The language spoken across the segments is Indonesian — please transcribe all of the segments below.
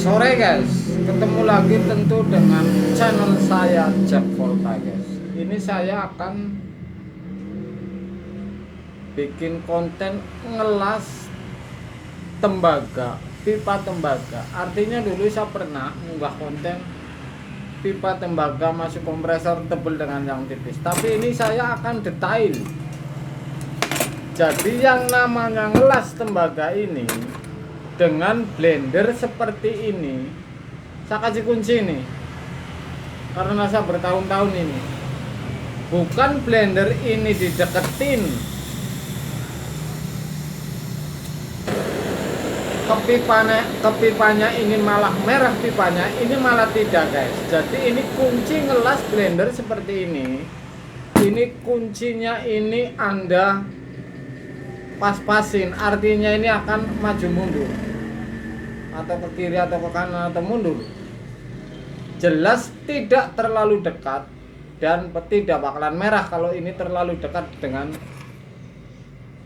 Sore guys, ketemu lagi tentu dengan channel saya Jack Volta guys. Ini saya akan bikin konten ngelas tembaga, pipa tembaga. Artinya dulu saya pernah mengunggah konten pipa tembaga masuk kompresor tebel dengan yang tipis. Tapi ini saya akan detail. Jadi yang namanya ngelas tembaga ini dengan blender seperti ini, saya kasih kunci nih karena saya bertahun-tahun ini. Bukan blender ini dideketin ke pipanya ini malah merah pipanya, ini malah tidak guys. Jadi ini kunci ngelas blender seperti ini. Ini kuncinya ini Anda pas-pasin, artinya ini akan maju mundur atau ke kiri atau ke kanan atau mundur. Jelas tidak terlalu dekat dan tidak bakalan merah kalau ini terlalu dekat dengan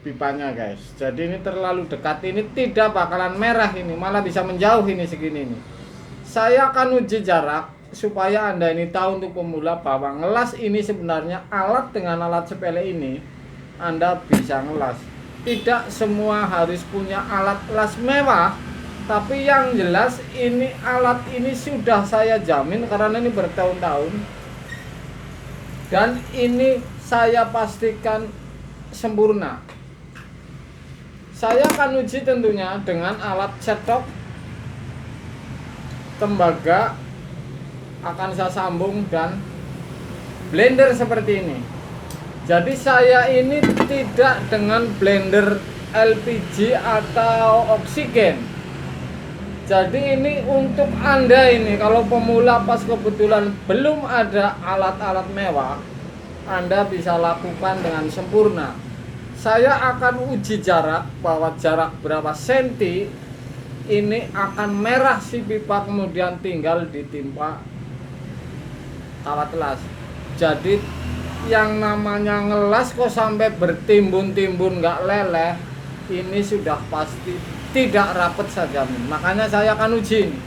pipanya guys. Jadi ini terlalu dekat, ini tidak bakalan merah, ini malah bisa menjauh ini segini ini. Saya akan uji jarak supaya Anda ini tahu untuk pemula bahwa ngelas ini sebenarnya alat, dengan alat sepele ini Anda bisa ngelas. Tidak semua harus punya alat las mewah, tapi yang jelas ini alat ini sudah saya jamin karena ini bertahun-tahun dan ini saya pastikan sempurna. Saya akan uji tentunya dengan alat cetok tembaga, akan saya sambung dan blender seperti ini. Jadi saya ini tidak dengan blender LPG atau oksigen. Jadi ini untuk Anda ini kalau pemula pas kebetulan belum ada alat-alat mewah, Anda bisa lakukan dengan sempurna. Saya akan uji jarak bahwa jarak berapa senti ini akan merah si pipa, kemudian tinggal ditimpa kawat las. Jadi yang namanya ngelas kok sampai bertimbun-timbun nggak leleh, ini sudah pasti tidak rapet saja. Makanya saya akan uji ini.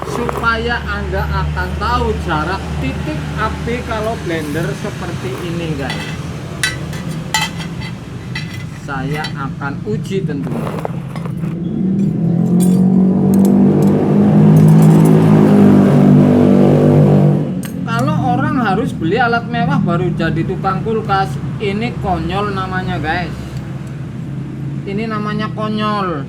Supaya Anda akan tahu jarak titik api kalau blender seperti ini guys. Saya akan uji tentunya. Kalau orang harus beli alat mewah baru jadi tukang kulkas, ini konyol namanya guys. Ini namanya konyol.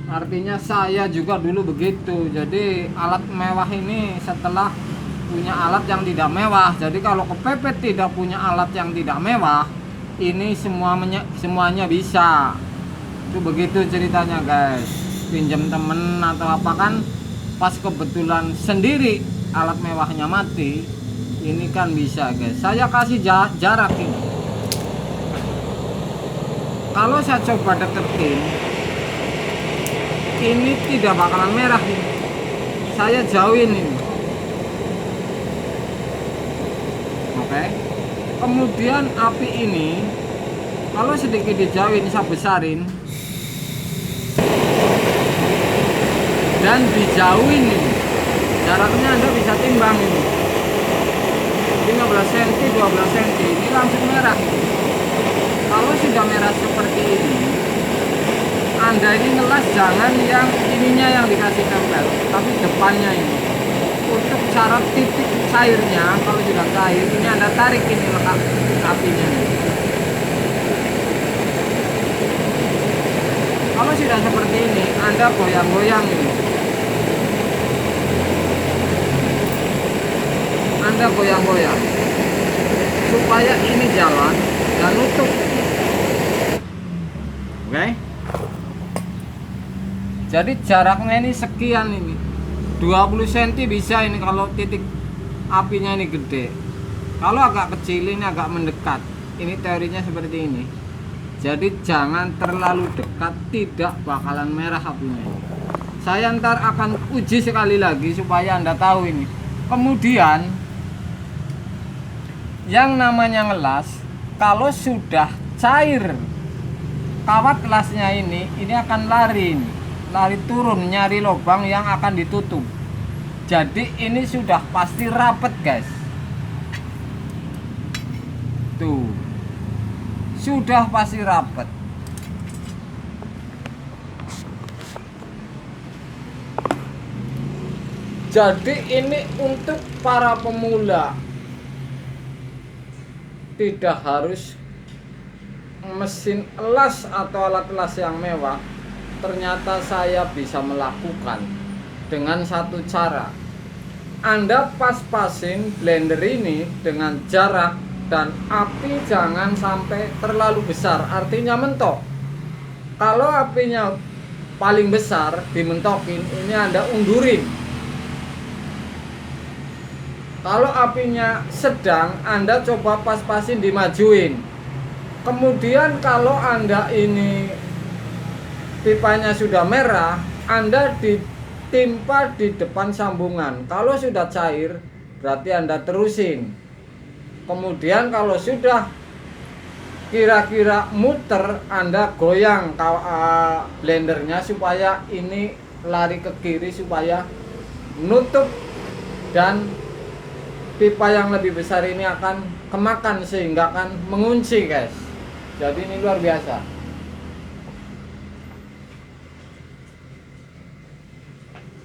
Artinya saya juga dulu begitu. Jadi alat mewah ini setelah punya alat yang tidak mewah. Jadi kalau kepepet tidak punya alat yang tidak mewah, ini semuanya bisa. Itu begitu ceritanya guys. Pinjam temen atau apa kan, pas kebetulan sendiri alat mewahnya mati, ini kan bisa guys. Saya kasih jarak ini. Kalau saya coba deketin, ini tidak bakalan merah ini. Saya jauhin ini. Oke. Kemudian api ini kalau sedikit dijauhin, saya besarin dan dijauhin ini. Jaraknya Anda bisa timbang ini. 15 cm, 12 cm, ini langsung merah. Kalau sudah merah seperti ini, Anda ini ngelas jangan yang ininya yang dikasih tempel, tapi depannya ini. Untuk cara titik cairnya, kalau sudah cair, ini Anda tarik ini letak apinya. Kalau sudah seperti ini, Anda goyang-goyang ini. Anda goyang-goyang supaya ini jalan dan nutup. Oke? Jadi jaraknya ini sekian ini, 20 cm bisa ini kalau titik apinya ini gede. Kalau agak kecil ini agak mendekat. Ini teorinya seperti ini. Jadi jangan terlalu dekat, tidak bakalan merah apinya. Saya ntar akan uji sekali lagi supaya Anda tahu ini. Kemudian yang namanya ngelas, kalau sudah cair kawat lasnya ini akan lari turun nyari lubang yang akan ditutup. Jadi ini sudah pasti rapet guys. Tuh, sudah pasti rapet. Jadi ini untuk para pemula, tidak harus mesin elas atau alat elas yang mewah. Ternyata saya bisa melakukan dengan satu cara. Anda pas-pasin blender ini dengan jarak dan api jangan sampai terlalu besar, artinya mentok. Kalau apinya paling besar dimentokin, ini Anda undurin. Kalau apinya sedang, Anda coba pas-pasin dimajuin. Kemudian kalau Anda ini pipanya sudah merah, Anda ditimpa di depan sambungan. Kalau sudah cair, berarti Anda terusin. Kemudian kalau sudah kira-kira muter, Anda goyang blendernya supaya ini lari ke kiri, supaya nutup, dan pipa yang lebih besar ini akan kemakan sehingga akan mengunci guys. Jadi ini luar biasa.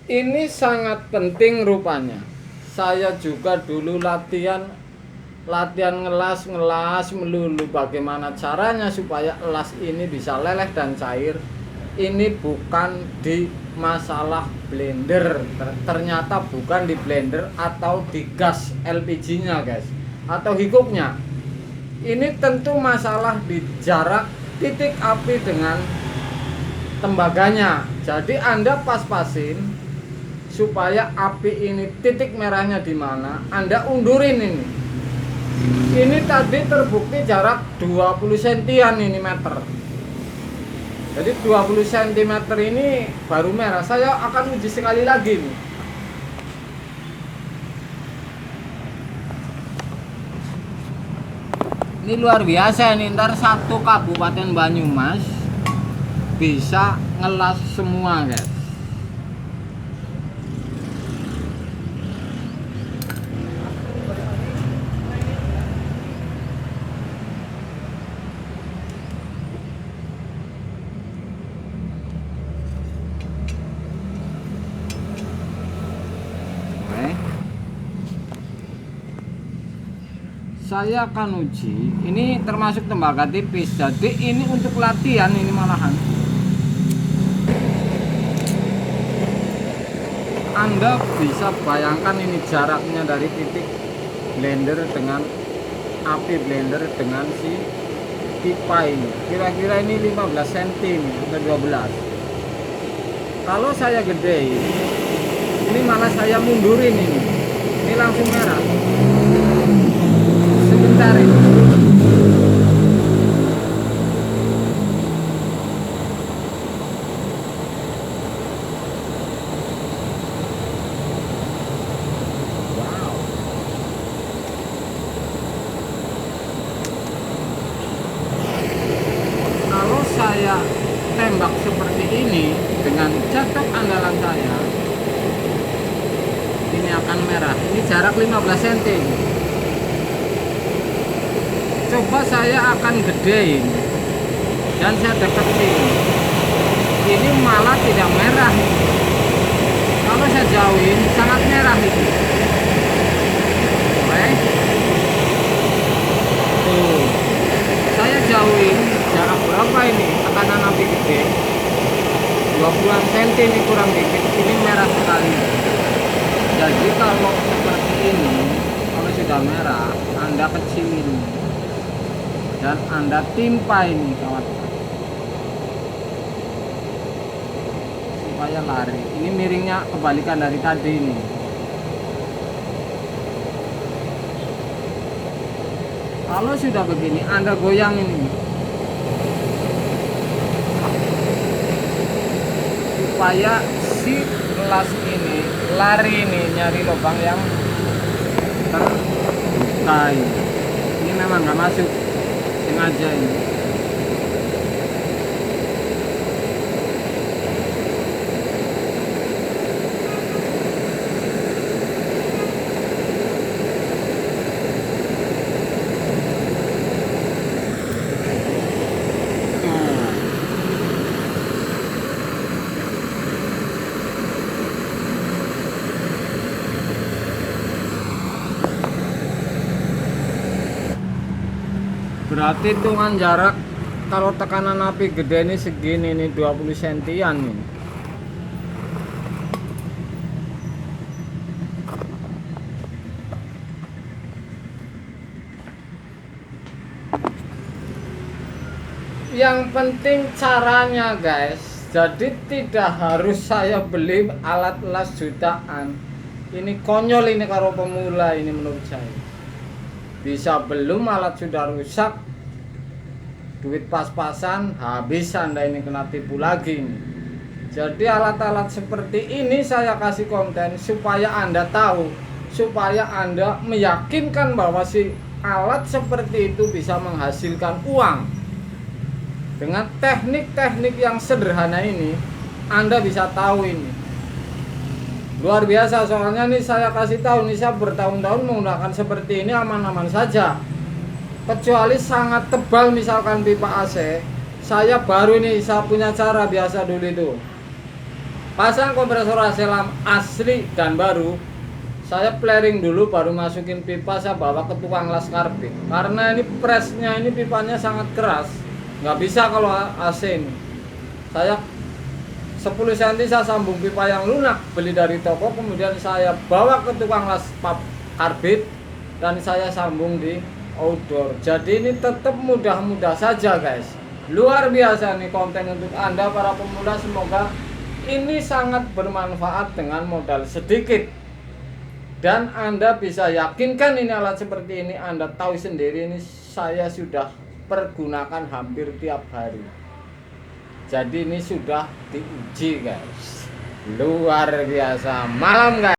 Ini sangat penting rupanya. Saya juga dulu latihan ngelas melulu, bagaimana caranya supaya elas ini bisa leleh dan cair. Ini bukan di masalah blender, ternyata bukan di blender atau di gas LPG nya guys, atau hikuknya. Ini tentu masalah di jarak titik api dengan tembaganya. Jadi Anda pas-pasin supaya api ini titik merahnya di mana, Anda undurin ini. Ini tadi terbukti jarak 20 sentian ini meter. Jadi 20 cm ini baru merah. Saya akan uji sekali lagi nih. Ini luar biasa ini, ntar satu Kabupaten Banyumas bisa ngelas semua guys. Saya akan uji, ini termasuk tembaga tipis, jadi ini untuk latihan ini malahan. Anda bisa bayangkan ini jaraknya dari titik blender dengan api blender dengan si pipa ini. Kira-kira ini 15 cm atau 12. Kalau saya gede, ini malah saya mundurin ini langsung merah. Sebentar ini. Wow. Kalau saya tembak seperti ini dengan cetok andalan saya, ini akan merah. Ini jarak 15 cm. Coba saya akan gedein dan saya deketin, ini malah tidak merah. Kalau saya jauhin sangat merah ini. Oke. Tuh, saya jauhin jarak berapa ini? Tekanan api gede 20 cm, ini kurang dikit, ini merah sekali. Jadi kalau seperti ini, kalau sudah merah, Anda kecilin dan Anda timpa ini kawan, supaya lari. Ini miringnya kebalikan dari tadi ini. Kalau sudah begini, Anda goyang ini supaya si las ini lari ini nyari lubang yang terbuka ini memang nggak masuk sengaja ini. Berarti hitungan jarak kalau tekanan api gede ini segini nih 20 sentian nih. Yang penting caranya guys. Jadi tidak harus saya beli alat las jutaan. Ini konyol ini karo pemula ini menurut saya. Bisa belum alat sudah rusak, duit pas-pasan, habis Anda ini kena tipu lagi nih. Jadi alat-alat seperti ini saya kasih konten supaya Anda tahu, supaya Anda meyakinkan bahwa si alat seperti itu bisa menghasilkan uang. Dengan teknik-teknik yang sederhana ini Anda bisa tahu ini luar biasa. Soalnya nih saya kasih tahu nih, saya bertahun-tahun menggunakan seperti ini aman-aman saja. Kecuali sangat tebal misalkan pipa AC, saya baru ini saya punya cara biasa dulu itu. Pasang kompresor AC asli dan baru, saya flaring dulu baru masukin pipa, saya bawa ke tukang las karbit. Karena ini presnya ini pipanya sangat keras, nggak bisa kalau AC ini. Saya 10 cm saya sambung pipa yang lunak beli dari toko, kemudian saya bawa ke tukang las karbit dan saya sambung di outdoor. Jadi ini tetap mudah-mudah saja guys. Luar biasa nih konten untuk Anda para pemula. Semoga ini sangat bermanfaat dengan modal sedikit dan Anda bisa yakinkan ini alat seperti ini. Anda tahu sendiri ini saya sudah pergunakan hampir tiap hari. Jadi ini sudah diuji guys. Luar biasa. Malam guys.